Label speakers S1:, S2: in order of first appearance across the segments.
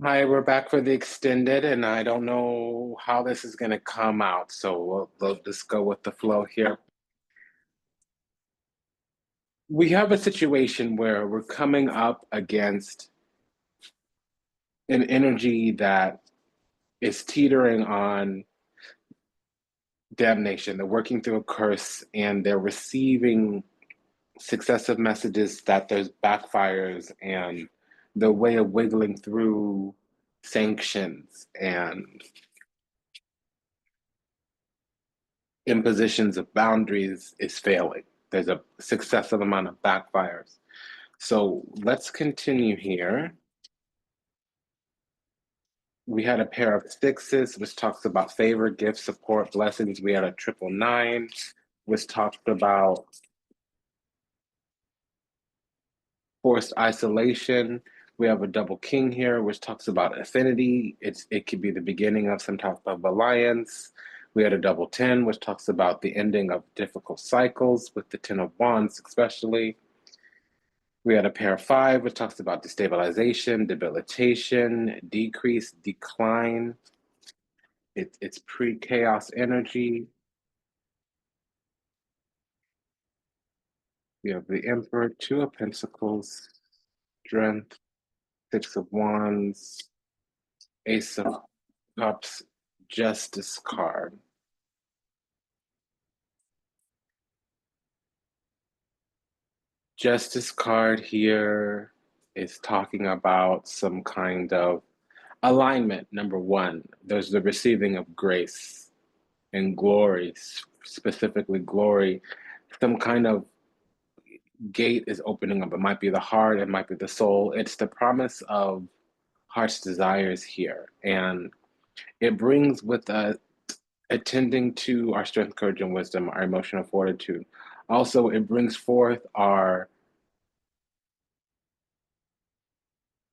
S1: Hi, we're back for the extended, and I don't know how this is going to come out, so we'll just go with the flow here. We have a situation where we're coming up against an energy that is teetering on damnation. They're working through a curse and they're receiving successive messages that there's backfires and the way of wiggling through sanctions and impositions of boundaries is failing. There's a successive amount of backfires. So let's continue here. We had a pair of sixes, which talks about favor, gifts, support, blessings. We had a triple nine, which talked about forced isolation. We have a double king here, which talks about affinity. It could be the beginning of some type of alliance. We had a double 10, which talks about the ending of difficult cycles with the 10 of wands, especially. We had a pair of five, which talks about destabilization, debilitation, decrease, decline. It's pre-chaos energy. We have the Emperor, Two of Pentacles, Strength, Six of Wands, Ace of Cups, Justice card. Justice card here is talking about some kind of alignment. Number one, there's the receiving of grace and glory, specifically glory. Some kind of gate is opening up. It might be the heart, it might be the soul. It's the promise of heart's desires here. And it brings with us attending to our strength, courage, and wisdom, our emotional fortitude. Also, it brings forth our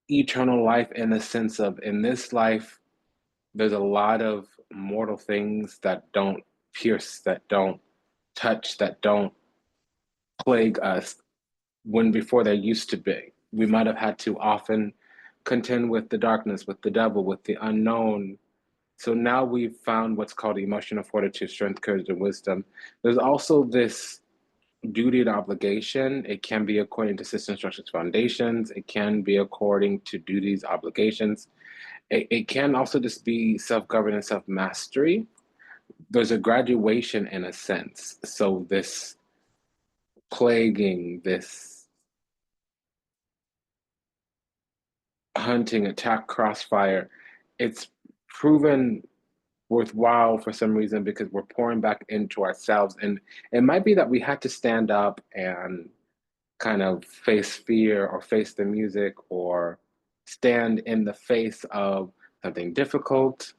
S1: eternal life in the sense of in this life, there's a lot of mortal things that don't pierce, that don't touch, that don't plague us when before there used to be. We might have had to often contend with the darkness, with the devil, with the unknown. So now we've found what's called emotional fortitude, strength, courage, and wisdom. There's also this duty and obligation. It can be according to system structures foundations. It can be according to duties, obligations. It can also just be self-governance, self-mastery. There's a graduation in a sense. So this plaguing, this hunting, attack, crossfire, it's proven worthwhile for some reason because we're pouring back into ourselves. And it might be that we had to stand up and kind of face fear or face the music or stand in the face of something difficult.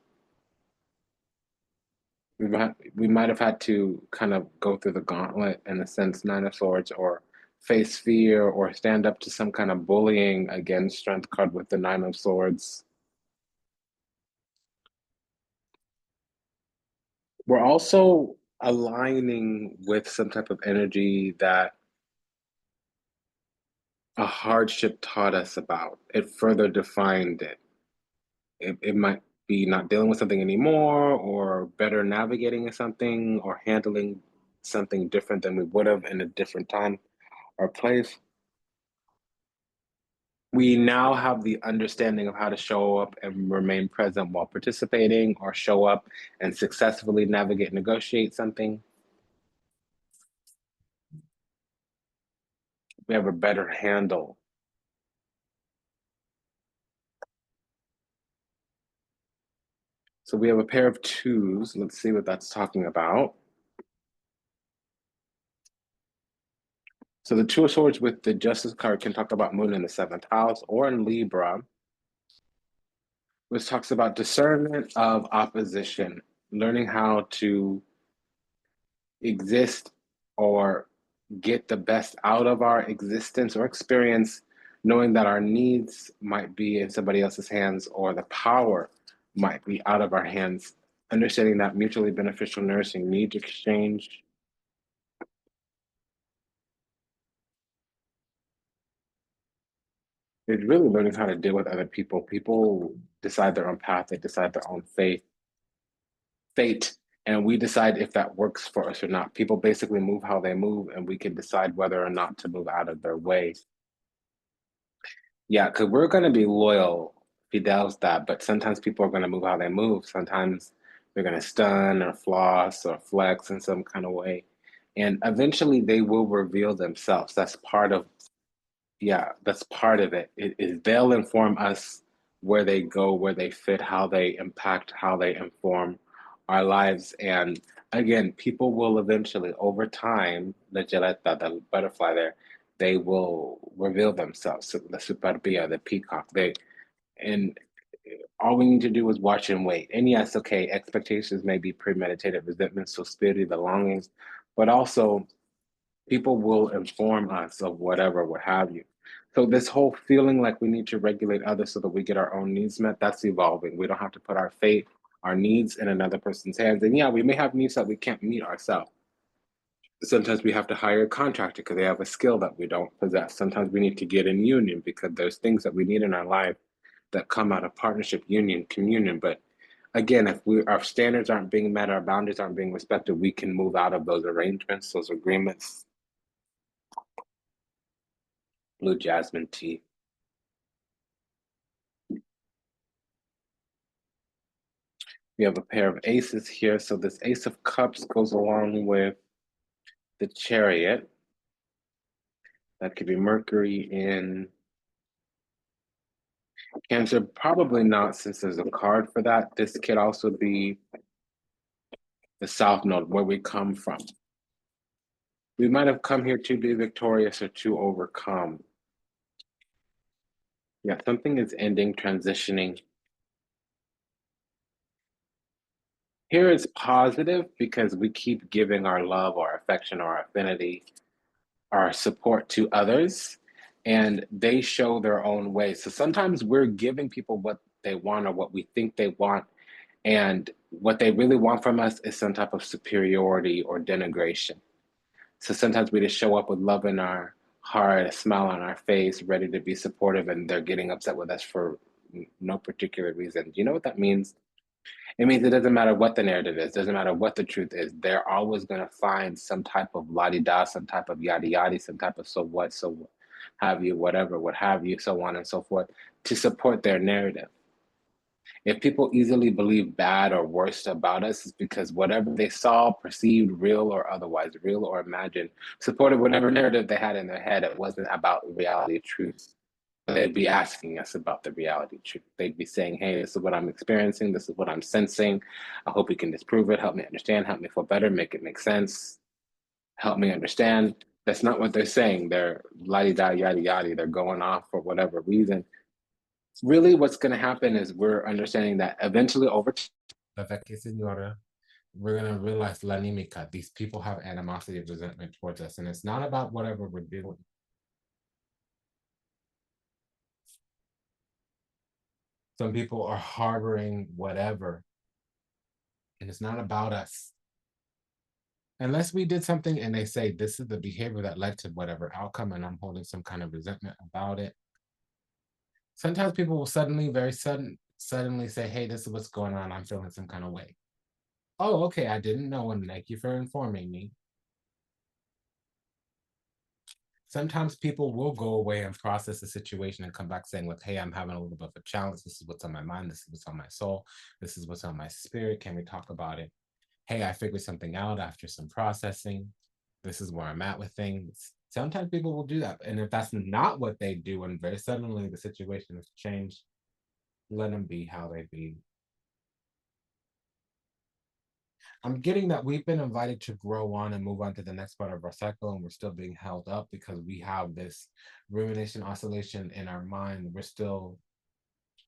S1: We might have had to kind of go through the gauntlet in a sense, Nine of Swords, or face fear or stand up to some kind of bullying against Strength card with the Nine of Swords. We're also aligning with some type of energy that a hardship taught us about. It further defined it. It might be not dealing with something anymore, or better navigating something, or handling something different than we would have in a different time or place. We now have the understanding of how to show up and remain present while participating, or show up and successfully navigate, negotiate something. We have a better handle. So we have a pair of twos. Let's see what that's talking about. So the Two of Swords with the Justice card can talk about Moon in the seventh house or in Libra, which talks about discernment of opposition, learning how to exist or get the best out of our existence or experience, knowing that our needs might be in somebody else's hands or the power might be out of our hands, understanding that mutually beneficial nursing needs exchange. It's really learning how to deal with other people. People decide their own path, they decide their own fate, and we decide if that works for us or not. People basically move how they move, and we can decide whether or not to move out of their way. Yeah, because we're going to be loyal, Fidel's that, but sometimes people are going to move how they move. Sometimes they're going to stun or floss or flex in some kind of way. And eventually they will reveal themselves. That's part of Yeah, that's part of it. They'll inform us where they go, where they fit, how they impact, how they inform our lives. And again, people will eventually, over time, the geletta, the butterfly there, they will reveal themselves. So the superbia, the peacock. And all we need to do is watch and wait. And yes, okay, expectations may be premeditated, resentment, so spiritually the longings, but also people will inform us of whatever, what have you. So this whole feeling like we need to regulate others so that we get our own needs met, that's evolving. We don't have to put our fate, our needs in another person's hands. And yeah, we may have needs that we can't meet ourselves. Sometimes we have to hire a contractor because they have a skill that we don't possess. Sometimes we need to get in union because there's things that we need in our life that come out of partnership, union, communion. But again, if our standards aren't being met, our boundaries aren't being respected, we can move out of those arrangements, those agreements. Blue jasmine tea. We have a pair of aces here. So this ace of cups goes along with the chariot. That could be Mercury in Cancer. Probably not, since there's a card for that. This could also be the South Node, where we come from. We might have come here to be victorious or to overcome. Yeah, something is ending, transitioning. Here it's positive because we keep giving our love, our affection, our affinity, our support to others, and they show their own way. So sometimes we're giving people what they want or what we think they want, and what they really want from us is some type of superiority or denigration. So sometimes we just show up with love in our heart, a smile on our face, ready to be supportive, and they're getting upset with us for no particular reason. Do you know what that means? It means it doesn't matter what the narrative is, doesn't matter what the truth is. They're always going to find some type of la di da, some type of yada yada, some type of so what, have you, whatever, what have you, so on and so forth, to support their narrative. If people easily believe bad or worst about us, it's because whatever they saw, perceived, real or otherwise, real or imagined, supported whatever narrative they had in their head. It wasn't about reality, truth. They'd be asking us about the reality truth. They'd be saying, hey, this is what I'm experiencing. This is what I'm sensing. I hope you can disprove it. Help me understand. Help me feel better. Make it make sense. Help me understand. That's not what they're saying. They're la-di-da, yada-yada. They're going off for whatever reason. Really, what's going to happen is we're understanding that eventually over time, we're going to realize la nimica. These people have animosity of resentment towards us. And it's not about whatever we're doing. Some people are harboring whatever, and it's not about us. Unless we did something and they say this is the behavior that led to whatever outcome, and I'm holding some kind of resentment about it. Sometimes people will suddenly say, hey, this is what's going on. I'm feeling some kind of way. Oh, okay, I didn't know, and thank you for informing me. Sometimes people will go away and process the situation and come back saying, like, hey, I'm having a little bit of a challenge. This is what's on my mind. This is what's on my soul. This is what's on my spirit. Can we talk about it? Hey, I figured something out after some processing. This is where I'm at with things. Sometimes people will do that. And if that's not what they do, and very suddenly the situation has changed, let them be how they be. I'm getting that we've been invited to grow on and move on to the next part of our cycle, and we're still being held up because we have this rumination oscillation in our mind. We're still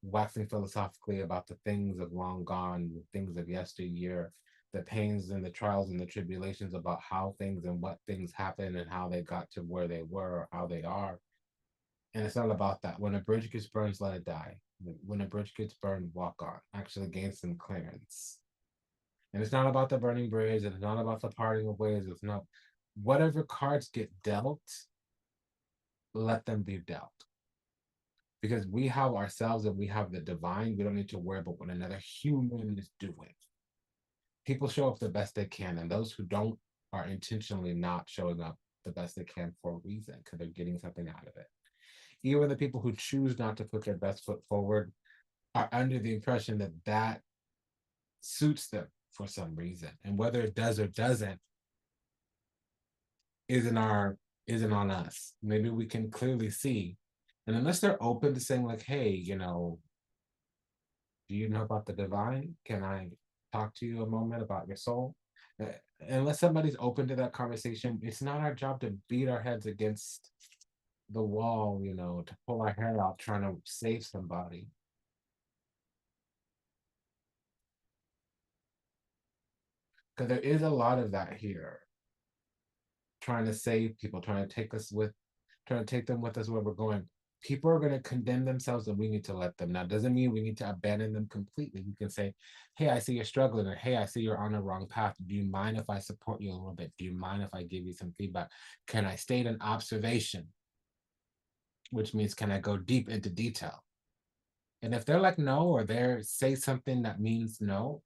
S1: waxing philosophically about the things of long gone, the things of yesteryear, the pains and the trials and the tribulations about how things and what things happen and how they got to where they were or how they are. And it's not about that. When a bridge gets burned, let it die. When a bridge gets burned, walk on. Actually gain some clearance. And it's not about the burning bridge, and it's not about the parting of ways. It's not whatever cards get dealt, let them be dealt. Because we have ourselves and we have the divine. We don't need to worry about what another human is doing. People show up the best they can, and those who don't are intentionally not showing up the best they can for a reason because they're getting something out of it. Even the people who choose not to put their best foot forward are under the impression that that suits them for some reason, and whether it does or doesn't isn't our isn't on us. Maybe we can clearly see, and unless they're open to saying like, "Hey, do you know about the divine? Can I talk to you a moment about your soul?" Uh, Unless somebody's open to that conversation, it's not our job to beat our heads against the wall, to pull our hair out trying to save somebody. Because there is a lot of that here, trying to save people, trying to take them with us where we're going. People are going to condemn themselves and we need to let them. Now, doesn't mean we need to abandon them completely. We can say, "Hey, I see you're struggling," or "Hey, I see you're on the wrong path. Do you mind if I support you a little bit? Do you mind if I give you some feedback? Can I state an observation?" Which means, can I go deep into detail? And if they're like no, or they say something that means no,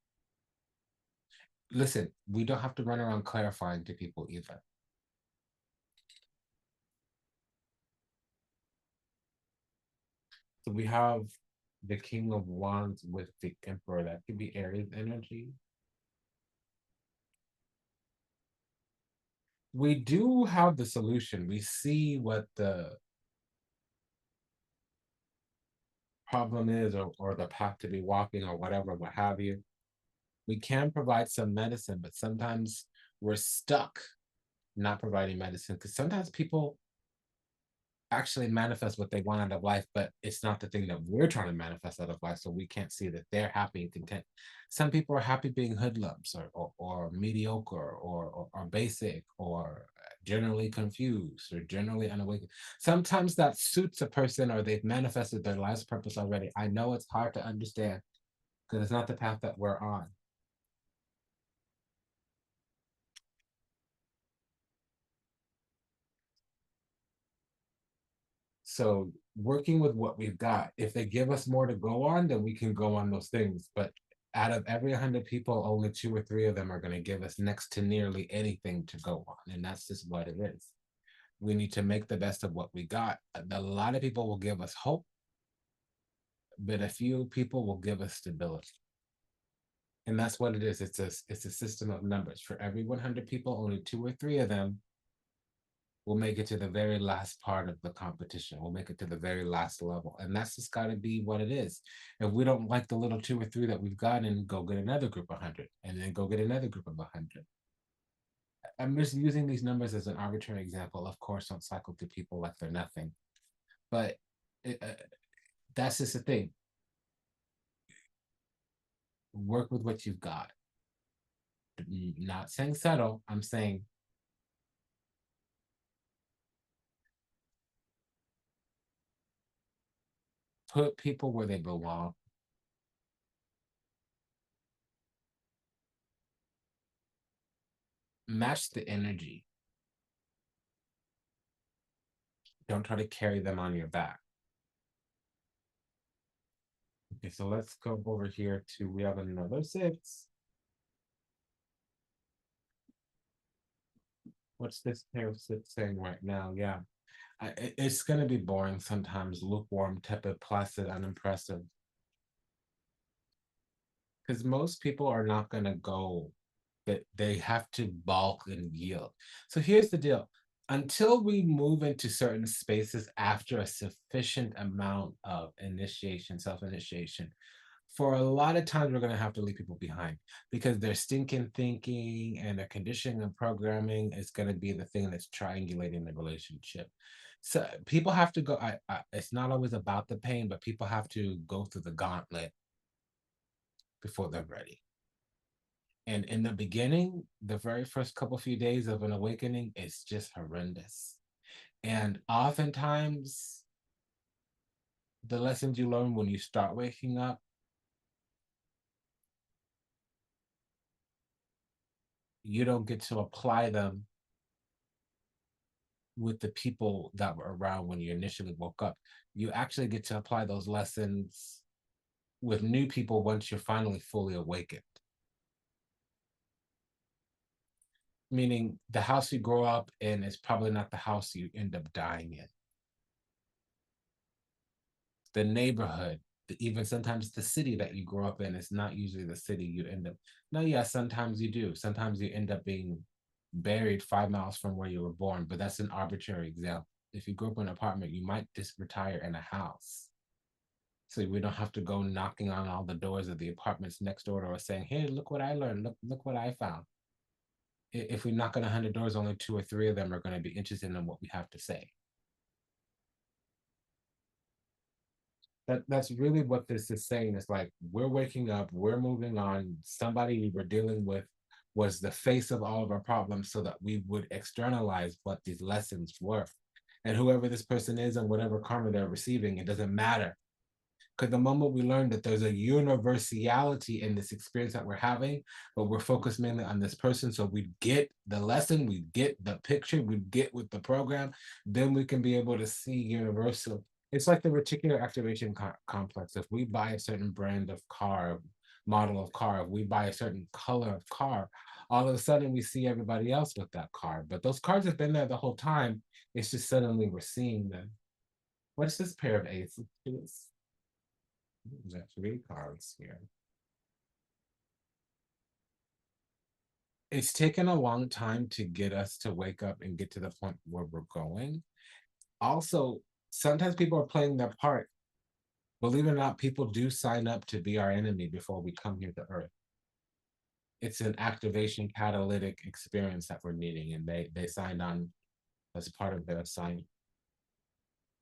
S1: listen, we don't have to run around clarifying to people either. So we have the King of Wands with the Emperor. That could be Aries energy. We do have the solution. We see what the problem is, or the path to be walking, or whatever, what have you. We can provide some medicine, but sometimes we're stuck not providing medicine because sometimes people actually manifest what they want out of life, but it's not the thing that we're trying to manifest out of life. So we can't see that they're happy and content. Some people are happy being hoodlums, or mediocre, or basic, or generally confused, or generally unawakened. Sometimes that suits a person, or they've manifested their life's purpose already. I know it's hard to understand because it's not the path that we're on. So working with what we've got, if they give us more to go on, then we can go on those things. But out of every 100 people, only 2 or 3 of them are going to give us next to nearly anything to go on. And that's just what it is. We need to make the best of what we got. A lot of people will give us hope, but a few people will give us stability. And that's what it is. It's a system of numbers. For every 100 people, only 2 or 3 of them we'll make it to the very last part of the competition. We'll make it to the very last level. And that's just got to be what it is. If we don't like the little 2 or 3 that we've gotten, go get another group of 100, and then go get another group of 100. I'm just using these numbers as an arbitrary example. Of course, don't cycle through people like they're nothing. But it, that's just the thing. Work with what you've got. Not saying settle. I'm saying put people where they belong. Match the energy. Don't try to carry them on your back. Okay, so let's go over here to, we have another 6. What's this pair of 6 saying right now? Yeah, it's going to be boring sometimes, lukewarm, tepid, placid, unimpressive. Because most people are not going to go, that they have to bulk and yield. So here's the deal. Until we move into certain spaces after a sufficient amount of initiation, self-initiation, for a lot of times we're going to have to leave people behind because their stinking thinking and their conditioning and programming is going to be the thing that's triangulating the relationship. So people have to go. It's not always about the pain, but people have to go through the gauntlet before they're ready. And in the beginning, the very first couple few days of an awakening, it's just horrendous. And oftentimes, the lessons you learn when you start waking up, you don't get to apply them with the people that were around when you initially woke up. You actually get to apply those lessons with new people once you're finally fully awakened. Meaning the house you grow up in is probably not the house you end up dying in. The neighborhood, even sometimes the city that you grow up in is not usually the city you end up. No, yeah, sometimes you do. Sometimes you end up being buried 5 miles from where you were born, but that's an arbitrary example. If you grew up in an apartment, you might just retire in a house. So we don't have to go knocking on all the doors of the apartments next door or saying, hey, look what I learned. Look what I found. If we knock on 100 doors, only 2 or 3 of them are going to be interested in what we have to say. That's really what this is saying. It's like we're waking up, we're moving on. Somebody we're dealing with was the face of all of our problems so that we would externalize what these lessons were. And whoever this person is and whatever karma they're receiving, it doesn't matter. Because the moment we learn that there's a universality in this experience that we're having, but we're focused mainly on this person, so we get the lesson, we get the picture, we get with the program, then we can be able to see universal. It's like the reticular activation complex. If we buy a certain brand of car, model of car, if we buy a certain color of car, all of a sudden we see everybody else with that car. But those cars have been there the whole time. It's just suddenly we're seeing them. What's this pair of aces? There's 3 cards here. It's taken a long time to get us to wake up and get to the point where we're going. Also, sometimes people are playing their part. Believe it or not, people do sign up to be our enemy before we come here to Earth. It's an activation catalytic experience that we're needing, and they signed on as part of their assignment.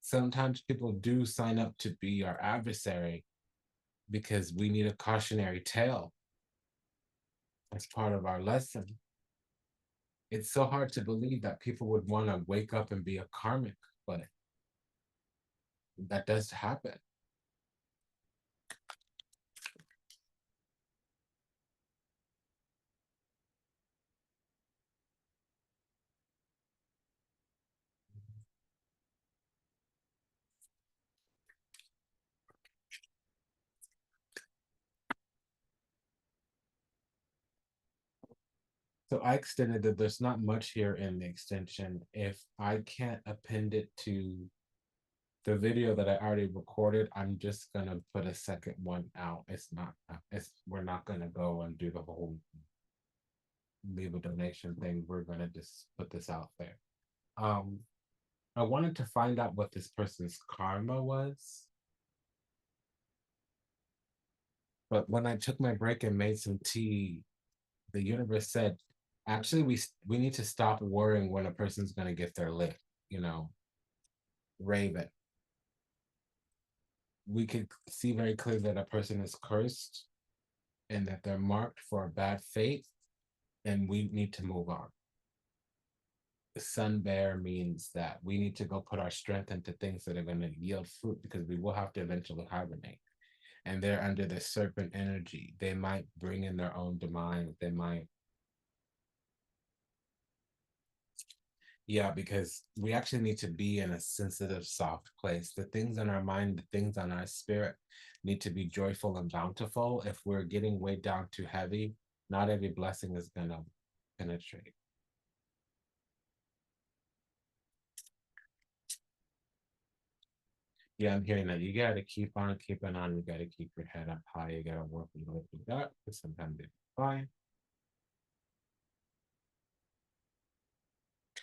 S1: Sometimes people do sign up to be our adversary because we need a cautionary tale as part of our lesson. It's so hard to believe that people would want to wake up and be a karmic, but that does happen. So I extended that there's not much here in the extension. If I can't append it to the video that I already recorded, I'm just gonna put a second one out. We're not gonna go and do the whole leave a donation thing. We're gonna just put this out there. Um, I wanted to find out what this person's karma was. But when I took my break and made some tea, the universe said, actually, we need to stop worrying when a person's going to get their lick, Raven. We could see very clearly that a person is cursed and that they're marked for a bad fate, and we need to move on. The sun bear means that we need to go put our strength into things that are going to yield fruit, because we will have to eventually hibernate. And they're under the serpent energy. They might bring in their own demise. They might. Yeah, because we actually need to be in a sensitive, soft place. The things in our mind, the things on our spirit need to be joyful and bountiful. If we're getting way down too heavy, not every blessing is going to penetrate. Yeah, I'm hearing that. You got to keep on keeping on. You got to keep your head up high. You got to work with what you got, because sometimes it's fine.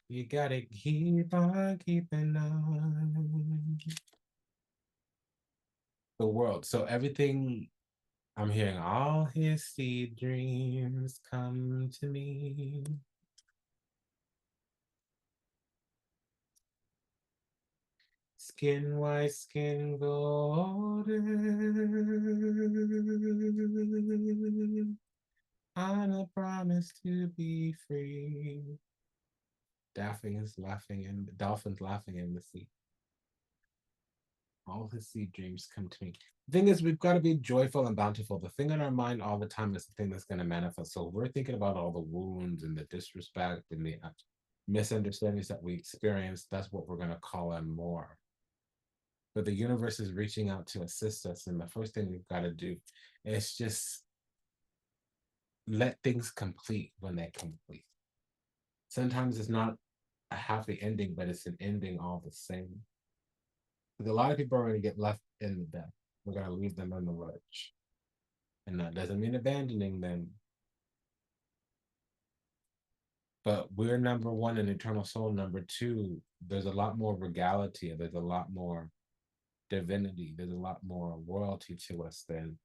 S1: You got to keep on keeping on. The world. So everything, I'm hearing all his seed dreams come to me. Skin white, skin golden. On a promise to be free. Daphne is laughing and dolphins laughing in the sea. All his seed dreams come to me. The thing is, we've got to be joyful and bountiful. The thing in our mind all the time is the thing that's going to manifest. So we're thinking about all the wounds and the disrespect and the misunderstandings that we experience, that's what we're going to call in more. But the universe is reaching out to assist us. And the first thing we've got to do is just let things complete when they complete. Sometimes it's not a happy ending, but it's an ending all the same. Because a lot of people are going to get left in the death. We're going to leave them in the lurch. And that doesn't mean abandoning them. But we're number one in eternal soul. Number two, there's a lot more regality. There's a lot more divinity. There's a lot more royalty to us than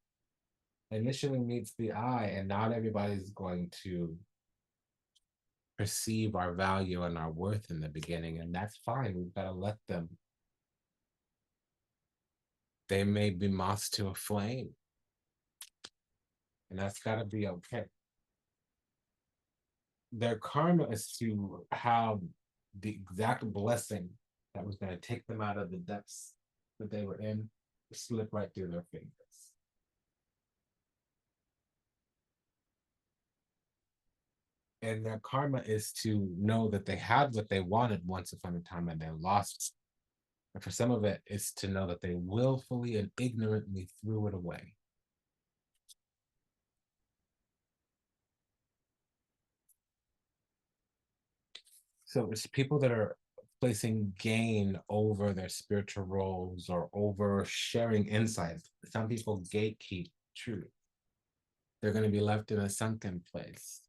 S1: initially meets the eye. And not everybody's going to perceive our value and our worth in the beginning. And that's fine. We've got to let them. They may be moths to a flame. And that's got to be okay. Their karma is to have the exact blessing that was going to take them out of the depths that they were in, slip right through their fingers. And their karma is to know that they had what they wanted once upon a time and they lost. And for some of it, it's to know that they willfully and ignorantly threw it away. So it's people that are placing gain over their spiritual roles or over sharing insights. Some people gatekeep truth. They're going to be left in a sunken place,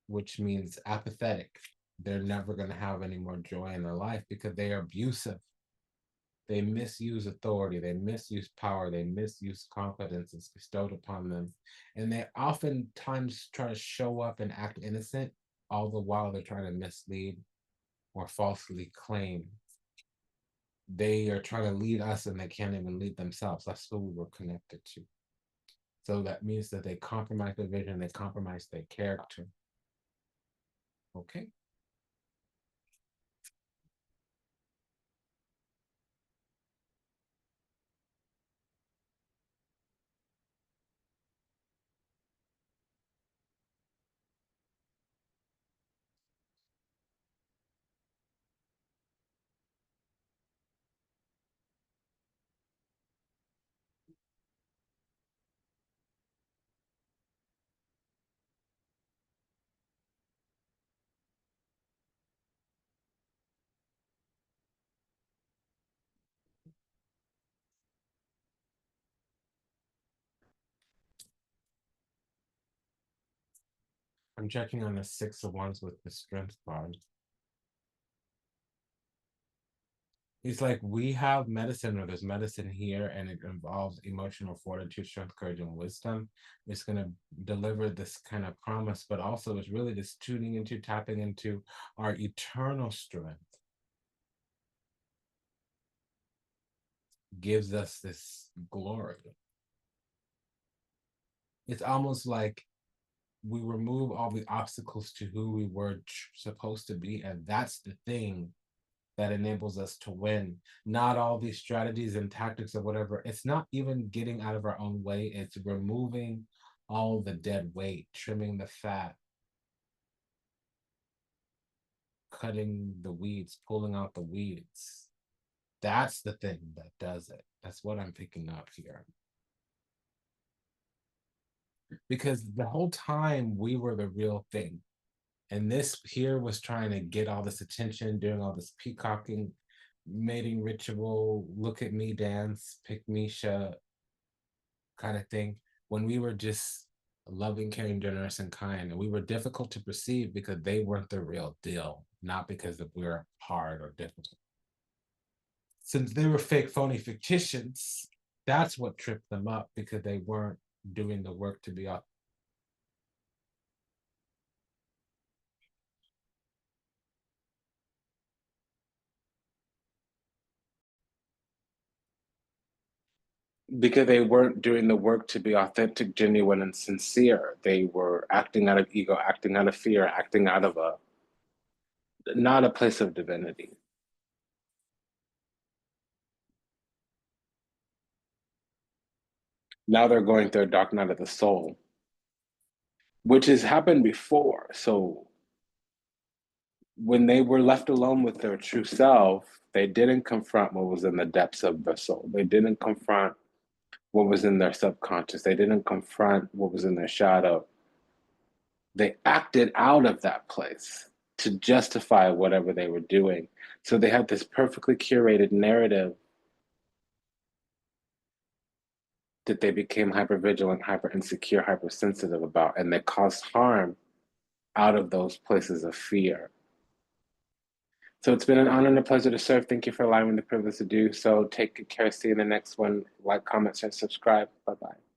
S1: which means apathetic. They're never going to have any more joy in their life because they are abusive. They misuse authority, they misuse power, they misuse confidence that's bestowed upon them. And they oftentimes try to show up and act innocent, all the while they're trying to mislead or falsely claim. They are trying to lead us and they can't even lead themselves. That's who we were connected to. So that means that they compromise their vision, they compromise their character. Okay. I'm checking on the Six of Wands with the Strength card. It's like we have medicine, or there's medicine here, and it involves emotional fortitude, strength, courage, and wisdom. It's going to deliver this kind of promise, but also it's really just tuning into, tapping into our eternal strength. Gives us this glory. It's almost like we remove all the obstacles to who we were supposed to be, and that's the thing that enables us to win. Not all these strategies and tactics or whatever. It's not even getting out of our own way. It's removing all the dead weight, trimming the fat, cutting the weeds, pulling out the weeds. That's the thing that does it. That's what I'm picking up here. Because the whole time we were the real thing. And this here was trying to get all this attention, doing all this peacocking, mating ritual, look at me dance, pick me shut kind of thing. When we were just loving, caring, generous, and kind, and we were difficult to perceive because they weren't the real deal, not because we were hard or difficult. Since they were fake, phony, fictitious, that's what tripped them up because they weren't doing the work to be up. Because they weren't doing the work to be authentic, genuine, and sincere. They were acting out of ego, acting out of fear, acting out of a not a place of divinity. Now they're going through a dark night of the soul, which has happened before. So when they were left alone with their true self, they didn't confront what was in the depths of their soul. They didn't confront what was in their subconscious. They didn't confront what was in their shadow. They acted out of that place to justify whatever they were doing. So they had this perfectly curated narrative that they became hypervigilant, hyper insecure, hypersensitive about, and they caused harm out of those places of fear. So it's been an honor and a pleasure to serve. Thank you for allowing me the privilege to do so. Take good care. See you in the next one. Like, comment, share, subscribe. Bye bye.